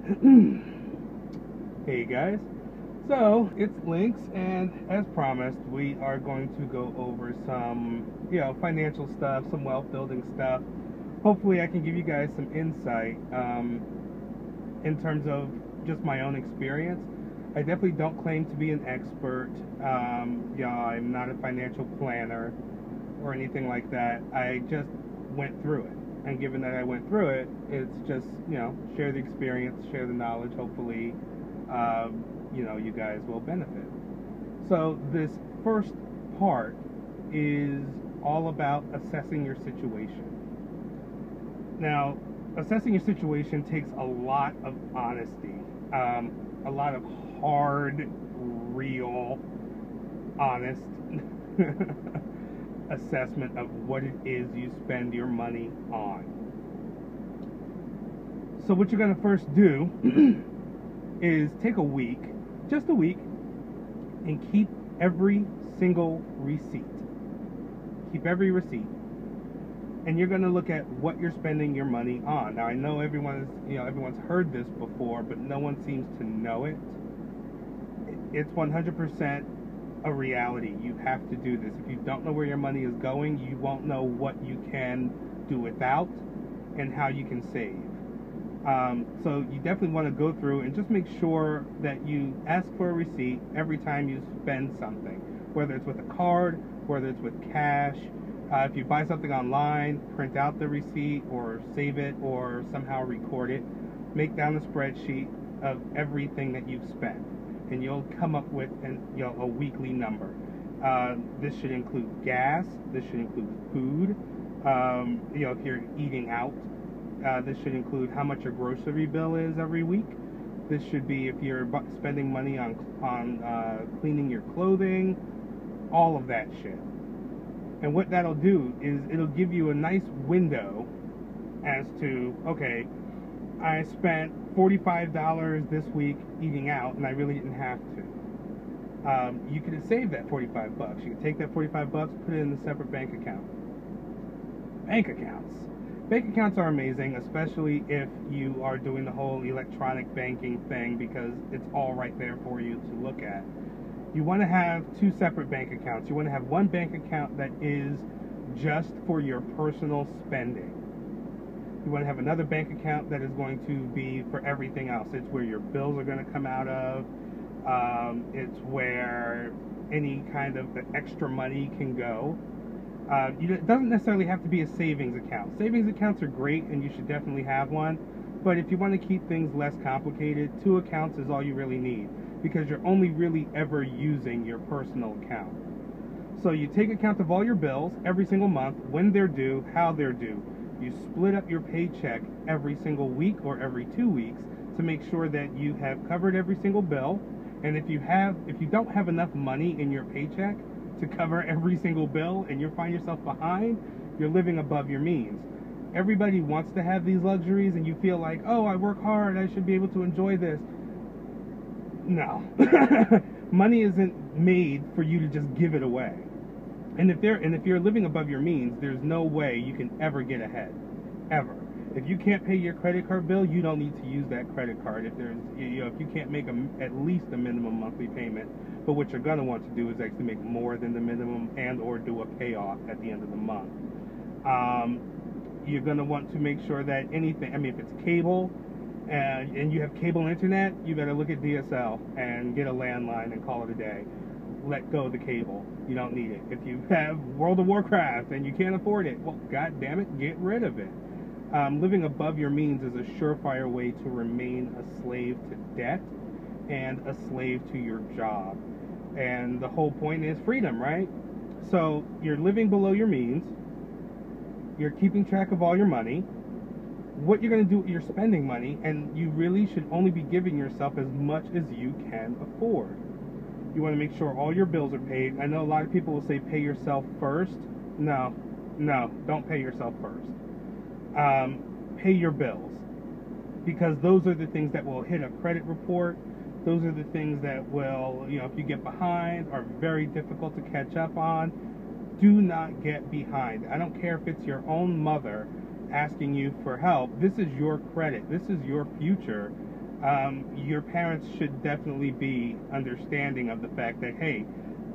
Hey guys, so it's Lynx, and as promised, we are going to go over some, financial stuff, some wealth building stuff. Hopefully, I can give you guys some insight in terms of just my own experience. I definitely don't claim to be an expert. I'm not a financial planner or anything like that. I just went through it. And given that I went through it, it's just, share the experience, share the knowledge. Hopefully, you guys will benefit. So this first part is all about assessing your situation. Now, assessing your situation takes a lot of honesty, a lot of hard, real, honest assessment of what it is you spend your money on. So what you're going to first do is take a week, just a week, and keep every single receipt. Keep every receipt. And you're going to look at what you're spending your money on. Now, I know everyone's heard this before, but no one seems to know it. It's 100% a reality. You have to do this. If you don't know where your money is going, you won't know what you can do without and how you can save. So you definitely want to go through and just make sure that you ask for a receipt every time you spend something, whether it's with a card, whether it's with cash. If you buy something online, print out the receipt or save it or somehow record it. Make down a spreadsheet of everything that you've spent, and you'll come up with a weekly number. This should include gas. This should include food. If you're eating out, this should include how much your grocery bill is every week. This should be if you're spending money on cleaning your clothing, all of that shit. And what that'll do is it'll give you a nice window as to, okay, I spent $45 this week eating out, and I really didn't have to. You could have saved that $45. You could take that $45, put it in a separate bank account. Bank accounts. Bank accounts are amazing, especially if you are doing the whole electronic banking thing, because it's all right there for you to look at. You want to have two separate bank accounts. You want to have one bank account that is just for your personal spending. You want to have another bank account that is going to be for everything else. It's where your bills are going to come out of. It's where any kind of extra money can go. It doesn't necessarily have to be a savings account. Savings accounts are great, and you should definitely have one. But if you want to keep things less complicated, two accounts is all you really need, because you're only really ever using your personal account. So you take account of all your bills every single month, when they're due, how they're due. You split up your paycheck every single week or every 2 weeks to make sure that you have covered every single bill. And if you don't have enough money in your paycheck to cover every single bill and you find yourself behind, you're living above your means. Everybody wants to have these luxuries, and you feel like, oh, I work hard, I should be able to enjoy this. No. Money isn't made for you to just give it away. And if you're living above your means, there's no way you can ever get ahead. Ever. If you can't pay your credit card bill, you don't need to use that credit card. If you can't make at least a minimum monthly payment. But what you're gonna want to do is actually make more than the minimum and or do a payoff at the end of the month. You're gonna want to make sure that if it's cable, and you have cable internet, you better look at DSL and get a landline and call it a day. Let go of the cable. You don't need it. If you have World of Warcraft and you can't afford it, well, god damn it, get rid of it. Living above your means is a surefire way to remain a slave to debt and a slave to your job. And the whole point is freedom, right? So you're living below your means. You're keeping track of all your money, what you're going to do with your spending money, and you really should only be giving yourself as much as you can afford. You want to make sure all your bills are paid. I know a lot of people will say pay yourself first. No, don't pay yourself first. Pay your bills, because those are the things that will hit a credit report. Those are the things that will, if you get behind, are very difficult to catch up on. Do not get behind. I don't care if it's your own mother asking you for help. This is your credit. This is your future. Your parents should definitely be understanding of the fact that, hey,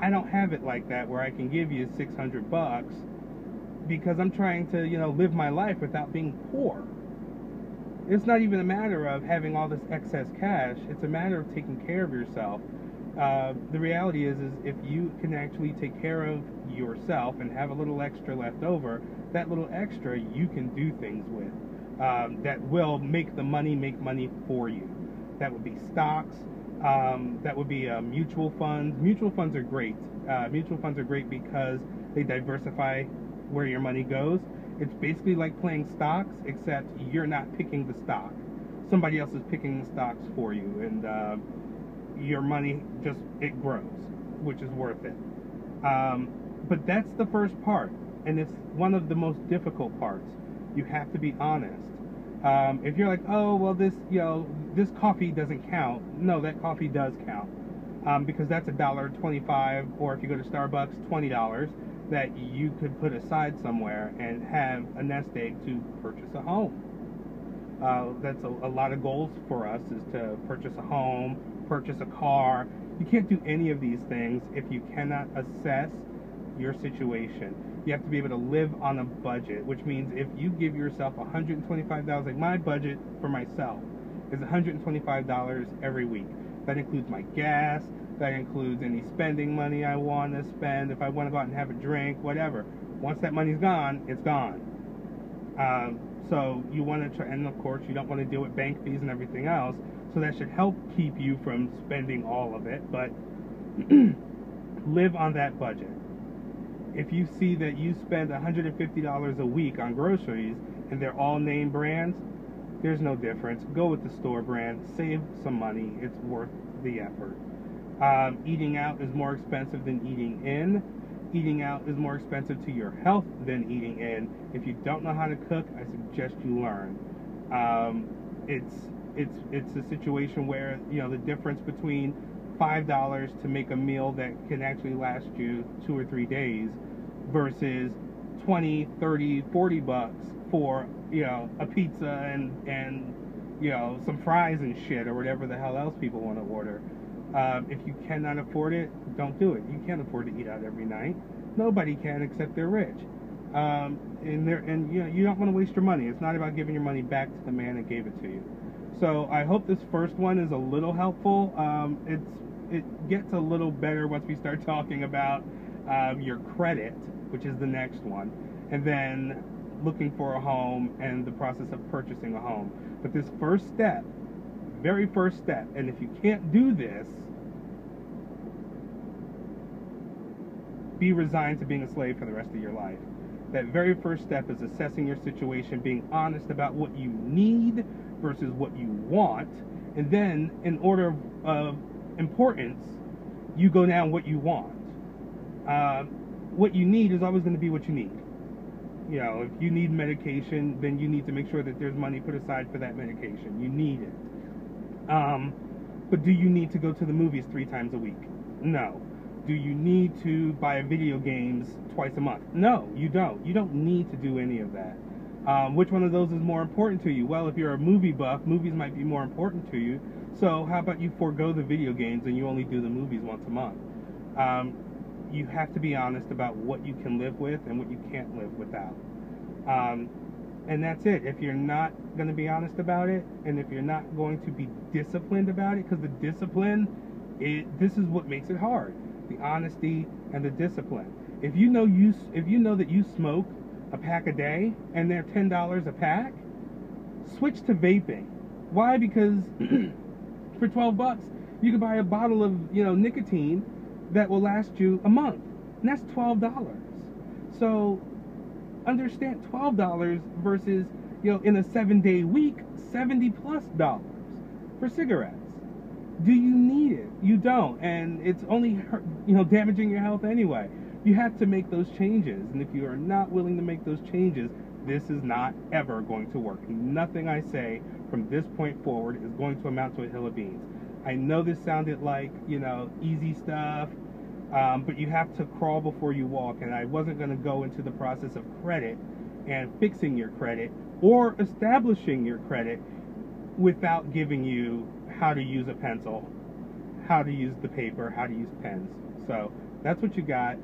I don't have it like that where I can give you $600 because I'm trying to, live my life without being poor. It's not even a matter of having all this excess cash. It's a matter of taking care of yourself. The reality is if you can actually take care of yourself and have a little extra left over, that little extra you can do things with that will make money for you. That would be stocks. That would be mutual funds. Mutual funds are great. Mutual funds are great because they diversify where your money goes. It's basically like playing stocks, except you're not picking the stock. Somebody else is picking the stocks for you, and your money it grows, which is worth it. But that's the first part, and it's one of the most difficult parts. You have to be honest. If you're like, oh, well, this coffee doesn't count. No, that coffee does count, because that's $1.25, or if you go to Starbucks, $20 that you could put aside somewhere and have a nest egg to purchase a home. That's a lot of goals for us, is to purchase a home, purchase a car. You can't do any of these things if you cannot assess your situation. You have to be able to live on a budget, which means if you give yourself $125, like my budget for myself is $125 every week. That includes my gas, that includes any spending money I want to spend, if I want to go out and have a drink, whatever. Once that money's gone, it's gone. So you want to try, and of course you don't want to deal with bank fees and everything else, so that should help keep you from spending all of it, but live on that budget. If you see that you spend $150 a week on groceries and they're all name brands, there's no difference. Go with the store brand, save some money, it's worth the effort. Eating out is more expensive than eating in. Eating out is more expensive to your health than eating in. If you don't know how to cook, I suggest you learn. It's a situation where the difference between $5 to make a meal that can actually last you 2 or 3 days versus 20, 30, 40 bucks for a pizza and some fries and shit or whatever the hell else people want to order. If you cannot afford it, don't do it. You can't afford to eat out every night. Nobody can, except they're rich. And you don't want to waste your money. It's not about giving your money back to the man that gave it to you. So I hope this first one is a little helpful. It gets a little better once we start talking about your credit, which is the next one, and then looking for a home and the process of purchasing a home. But this first step, very first step, and if you can't do this, be resigned to being a slave for the rest of your life. That very first step is assessing your situation, being honest about what you need versus what you want, and then in order of importance, you go down what you want. What you need is always going to be what you need. If you need medication, then you need to make sure that there's money put aside for that medication. You need it. But do you need to go to the movies 3 times a week? No. Do you need to buy video games twice a month? No, you don't. You don't need to do any of that. Which one of those is more important to you? Well, if you're a movie buff, movies might be more important to you. So how about you forego the video games and you only do the movies once a month? You have to be honest about what you can live with and what you can't live without. And that's it. If you're not going to be honest about it, and if you're not going to be disciplined about it, because the discipline, this is what makes it hard. The honesty and the discipline. If you know that you smoke a pack a day and they're $10 a pack, switch to vaping. Why? Because for 12 bucks, you can buy a bottle of nicotine that will last you a month, and that's $12. So understand, $12 versus in a 7-day week, $70+ for cigarettes. Do you need it? You don't, and it's only damaging your health anyway. You have to make those changes, and if you are not willing to make those changes, this is not ever going to work. Nothing I say from this point forward is going to amount to a hill of beans. I know this sounded like easy stuff, but you have to crawl before you walk, and I wasn't going to go into the process of credit and fixing your credit or establishing your credit without giving you how to use a pencil, how to use the paper, how to use pens. So that's what you got.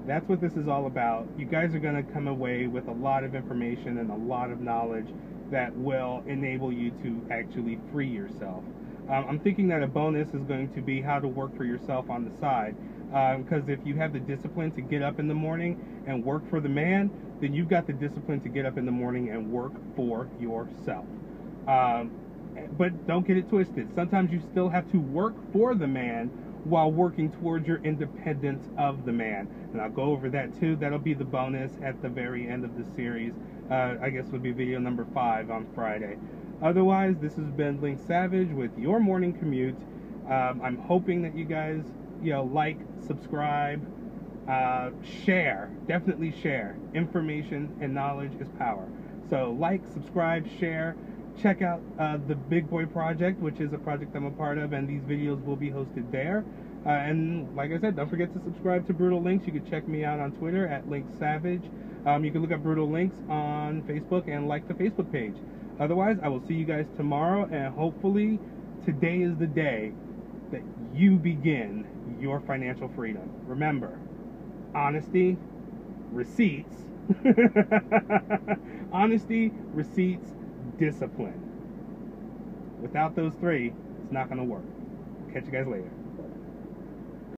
That's what this is all about. You guys are going to come away with a lot of information and a lot of knowledge that will enable you to actually free yourself. I'm thinking that a bonus is going to be how to work for yourself on the side. Because if you have the discipline to get up in the morning and work for the man, then you've got the discipline to get up in the morning and work for yourself. But don't get it twisted. Sometimes you still have to work for the man while working towards your independence of the man. And I'll go over that too. That'll be the bonus at the very end of the series. I guess it'll be video number 5 on Friday. Otherwise, this has been Lynx Savage with your morning commute. I'm hoping that you guys, like, subscribe, share. Definitely share. Information and knowledge is power. So like, subscribe, share. Check out the Big Boy Project, which is a project I'm a part of, and these videos will be hosted there. And like I said, don't forget to subscribe to Brutal Lynx. You can check me out on Twitter at Lynx Savage. You can look up Brutal Lynx on Facebook and like the Facebook page. Otherwise, I will see you guys tomorrow, and hopefully today is the day that you begin your financial freedom. Remember, honesty, receipts, honesty, receipts, discipline. Without those 3, it's not going to work. Catch you guys later.